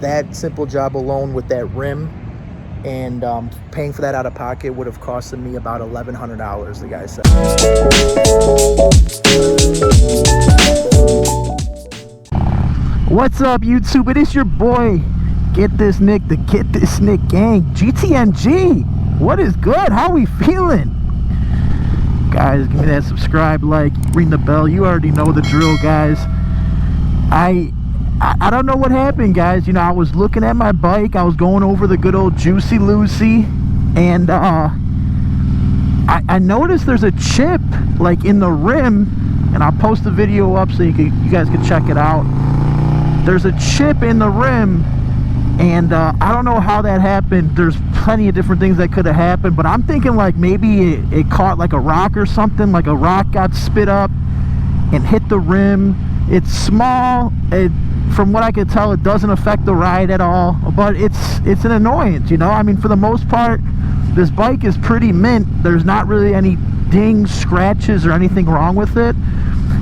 that simple job alone with that rim and paying for that out of pocket would have costed me about $1,100, the guy said. What's up, YouTube? It is your boy, GetThisNick, the GetThisNick gang. GTNG, what is good? How we feeling? Guys, give me that subscribe, like, ring the bell. You already know the drill, guys. I don't know what happened, guys. You know, I was looking at my bike. I was going over the good old Juicy Lucy, and I noticed there's a chip like in the rim, and I'll post the video up so you guys can check it out. There's a chip in the rim, and I don't know how that happened. There's plenty of different things that could have happened, but I'm thinking like maybe it caught like a rock or something, like a rock got spit up and hit the rim. It's small. From what I can tell, it doesn't affect the ride at all, but it's an annoyance, you know. I mean, for the most part, this bike is pretty mint. There's not really any dings, scratches, or anything wrong with it.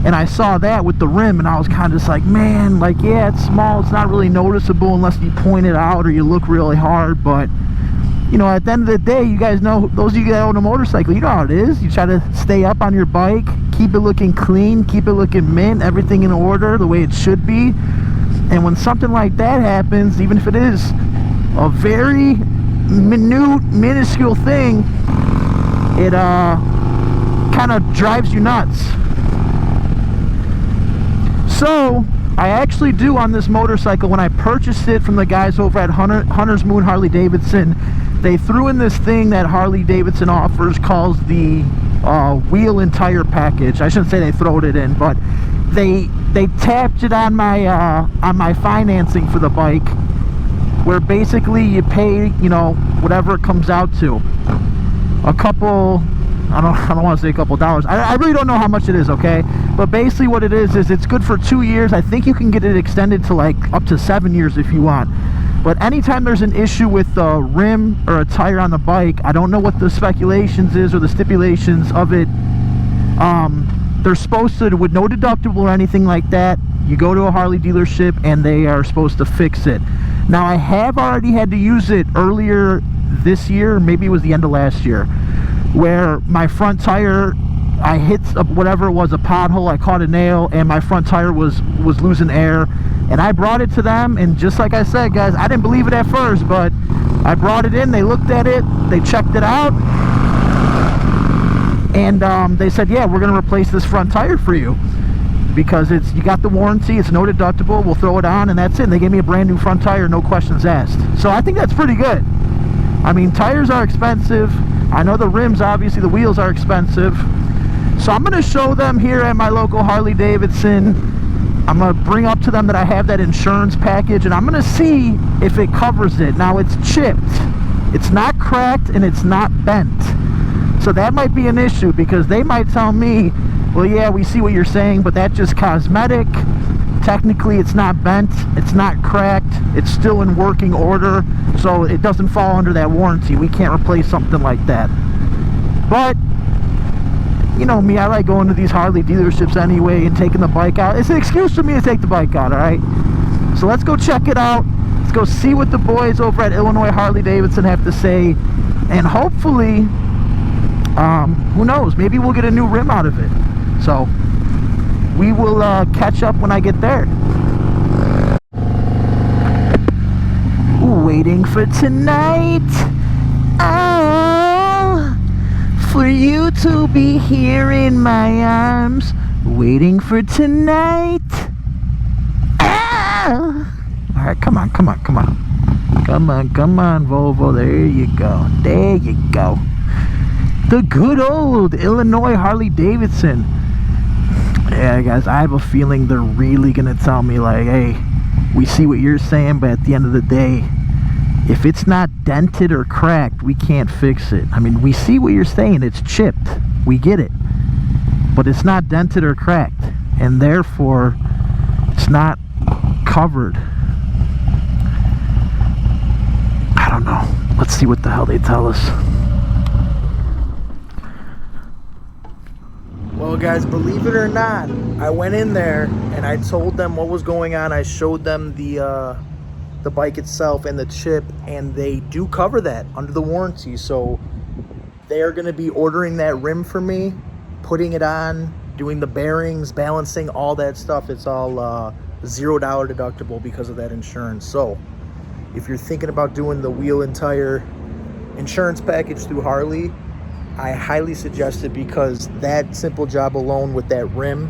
And I saw that with the rim, and I was kind of just like, man, like, yeah, it's small. It's not really noticeable unless you point it out or you look really hard. But, you know, at the end of the day, you guys know, those of you that own a motorcycle, you know how it is. You try to stay up on your bike, keep it looking clean, keep it looking mint, everything in order the way it should be. And when something like that happens, even if it is a very minuscule thing, it kind of drives you nuts. So I actually do on this motorcycle, when I purchased it from the guys over at Hunter's Moon Harley Davidson, they threw in this thing that Harley Davidson offers called the wheel and tire package. I shouldn't say they throwed it in, but they tapped it on my financing for the bike, where basically you pay, you know, whatever it comes out to. A couple, I don't want to say a couple dollars. I really don't know how much it is, okay? But basically what it is it's good for 2 years. I think you can get it extended to like up to 7 years if you want. But anytime there's an issue with a rim or a tire on the bike, I don't know what the speculations is or the stipulations of it. They're supposed to, with no deductible or anything like that, you go to a Harley dealership and they are supposed to fix it. Now, I have already had to use it earlier this year, maybe it was the end of last year, where my front tire, I hit whatever it was, a pothole, I caught a nail, and my front tire was losing air. And I brought it to them, and just like I said, guys, I didn't believe it at first, but I brought it in, they looked at it, they checked it out, and they said, yeah, we're going to replace this front tire for you, because you got the warranty, it's no deductible, we'll throw it on, and that's it. And they gave me a brand new front tire, no questions asked. So I think that's pretty good. I mean, tires are expensive. I know the rims, obviously, the wheels are expensive. So I'm going to show them here at my local Harley Davidson. I'm going to bring up to them that I have that insurance package, and I'm going to see if it covers it. Now, it's chipped. It's not cracked, and it's not bent. So that might be an issue, because they might tell me, well, yeah, we see what you're saying, but that's just cosmetic. Technically, it's not bent, it's not cracked, it's still in working order, so it doesn't fall under that warranty. We can't replace something like that. But, you know me, I like going to these Harley dealerships anyway and taking the bike out. It's an excuse for me to take the bike out, alright? So let's go check it out. Let's go see what the boys over at Illinois Harley Davidson have to say, and hopefully, who knows, maybe we'll get a new rim out of it. So we will catch up when I get there. Waiting for tonight, oh, for you to be here in my arms. Waiting for tonight. Ah! All right, come on, Volvo. There you go. The good old Illinois Harley Davidson. Yeah, guys, I have a feeling they're really gonna tell me, like, hey, we see what you're saying, but at the end of the day, if it's not dented or cracked, we can't fix it. I mean, we see what you're saying, it's chipped, we get it, but it's not dented or cracked, and therefore it's not covered. I don't know. Let's see what the hell they tell us. Well, guys, believe it or not, I went in there and I told them what was going on. I showed them the the bike itself and the chip, and they do cover that under the warranty. So they are going to be ordering that rim for me, putting it on, doing the bearings, balancing, all that stuff. It's all $0 deductible because of that insurance. So if you're thinking about doing the wheel and tire insurance package through Harley, I highly suggest it, because that simple job alone with that rim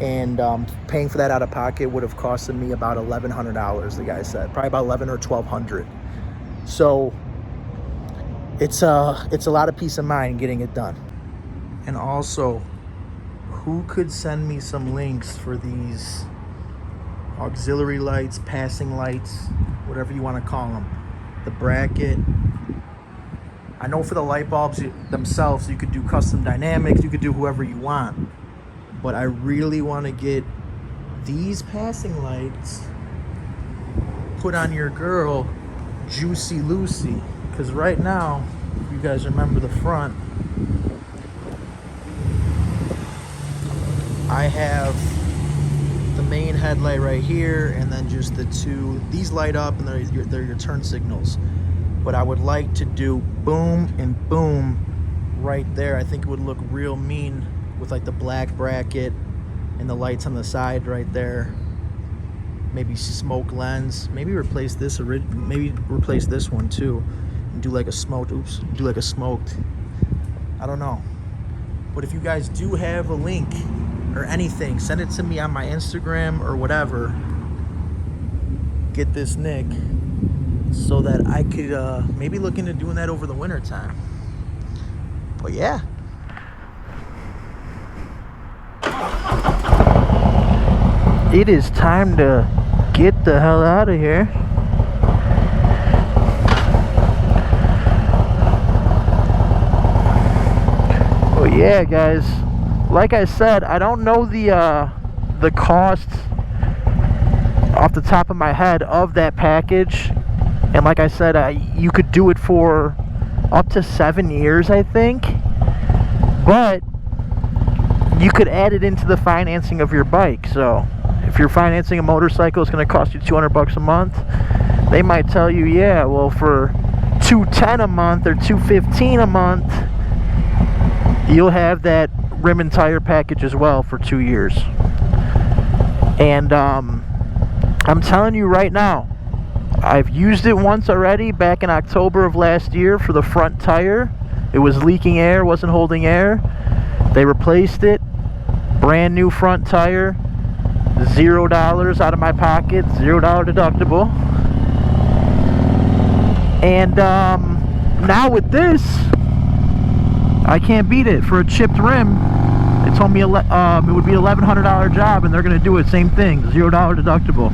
and paying for that out of pocket would have costed me about $1,100, the guy said. Probably about $1,100 or $1,200. So it's a lot of peace of mind getting it done. And also, who could send me some links for these auxiliary lights, passing lights, whatever you want to call them, the bracket? I know for the light bulbs themselves, you could do custom dynamics, you could do whoever you want, but I really want to get these passing lights put on your girl, Juicy Lucy, because right now, if you guys remember the front, I have the main headlight right here, and then just the two. These light up, and they're your turn signals. But I would like to do boom and boom right there. I think it would look real mean with like the black bracket and the lights on the side right there. Maybe smoke lens. Maybe replace this. Maybe replace this one too, and do like a smoked. Oops. Do like a smoked. I don't know. But if you guys do have a link or anything, send it to me on my Instagram or whatever. GetThisNick, so that I could maybe look into doing that over the winter time. But yeah. It is time to get the hell out of here. Oh yeah, guys. Like I said, I don't know the cost off the top of my head of that package. And like I said, you could do it for up to 7 years, I think. But you could add it into the financing of your bike. So if you're financing a motorcycle, it's going to cost you $200 a month. They might tell you, yeah, well, for $210 a month or $215 a month, you'll have that rim and tire package as well for 2 years. And I'm telling you right now, I've used it once already back in October of last year for the front tire. It was leaking air, wasn't holding air. They replaced it. Brand new front tire. $0 out of my pocket. $0 deductible. And now with this, I can't beat it. For a chipped rim, they told me it would be an $1,100 job, and they're going to do it. Same thing. $0 deductible.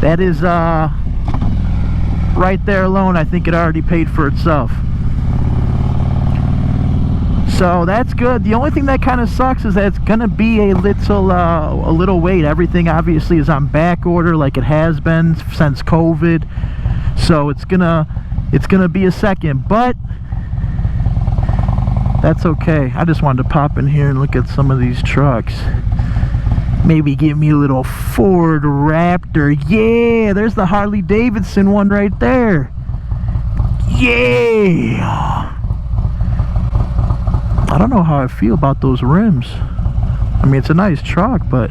That is, right there alone, I think it already paid for itself. So that's good. The only thing that kind of sucks is that it's going to be a little wait. Everything obviously is on back order like it has been since COVID. So it's gonna be a second, but that's okay. I just wanted to pop in here and look at some of these trucks. Maybe give me a little Ford Raptor. Yeah, there's the Harley Davidson one right there. Yeah. I don't know how I feel about those rims. I mean, it's a nice truck, but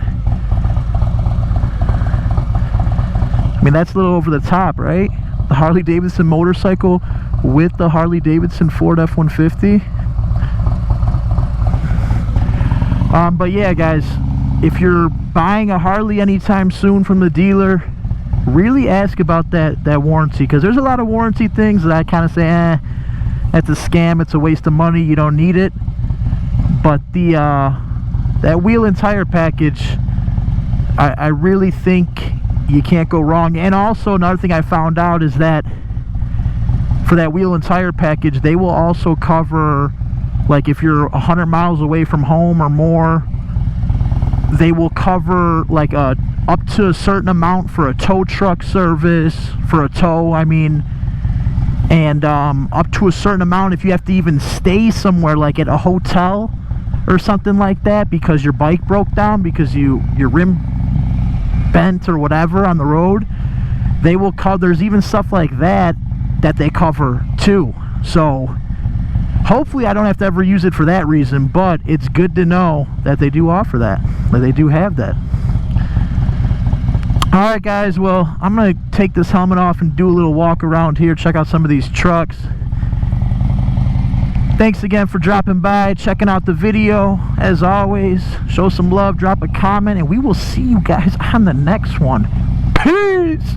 I mean, that's a little over the top, right? The Harley Davidson motorcycle with the Harley Davidson Ford F-150. But yeah, guys, if you're buying a Harley anytime soon from the dealer, really ask about that warranty, because there's a lot of warranty things that I kind of say, that's a scam, it's a waste of money, you don't need it. But that wheel and tire package, I really think you can't go wrong. And also another thing I found out is that for that wheel and tire package, they will also cover, like if you're 100 miles away from home or more, they will cover like up to a certain amount for a tow truck service, for a tow, I mean, and up to a certain amount if you have to even stay somewhere like at a hotel or something like that because your bike broke down, because your rim bent or whatever on the road, they will cover. There's even stuff like that they cover too. So hopefully I don't have to ever use it for that reason, but it's good to know that they do offer that they do have that. Alright guys, well, I'm going to take this helmet off and do a little walk around here, check out some of these trucks. Thanks again for dropping by, checking out the video. As always, show some love, drop a comment, and we will see you guys on the next one. Peace!